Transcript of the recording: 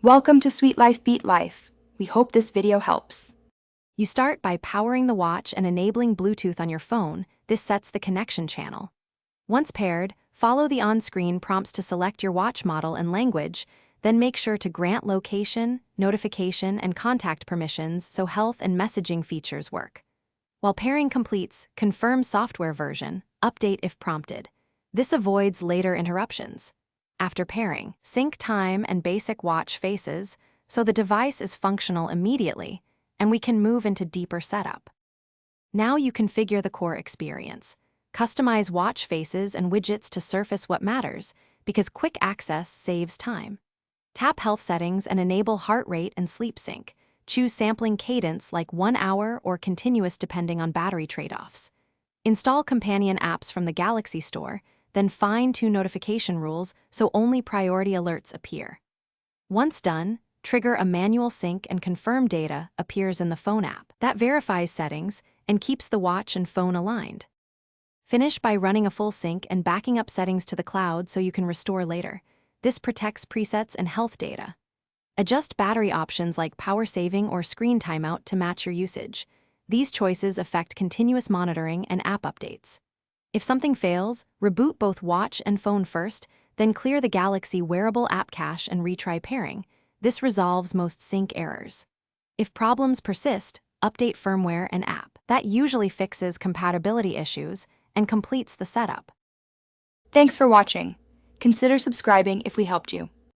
Welcome to Sweet Life Beat Life. We hope this video helps. You start by powering the watch and enabling Bluetooth on your phone. This sets the connection channel. Once paired, follow the on-screen prompts to select your watch model and language, then make sure to grant location, notification, and contact permissions so health and messaging features work. While pairing completes, confirm software version, update if prompted. This avoids later interruptions. After pairing, sync time and basic watch faces so the device is functional immediately, and we can move into deeper setup. Now you configure the core experience. Customize watch faces and widgets to surface what matters, because quick access saves time. Tap health settings and enable heart rate and sleep sync. Choose sampling cadence like 1 hour or continuous depending on battery trade-offs. Install companion apps from the Galaxy Store, then fine-tune notification rules so only priority alerts appear. Once done, trigger a manual sync and confirm data appears in the phone app. That verifies settings and keeps the watch and phone aligned. Finish by running a full sync and backing up settings to the cloud so you can restore later. This protects presets and health data. Adjust battery options like power saving or screen timeout to match your usage. These choices affect continuous monitoring and app updates. If something fails, reboot both watch and phone first, then clear the Galaxy Wearable App cache and retry pairing. This resolves most sync errors. If problems persist, update firmware and app. That usually fixes compatibility issues and completes the setup. Thanks for watching. Consider subscribing if we helped you.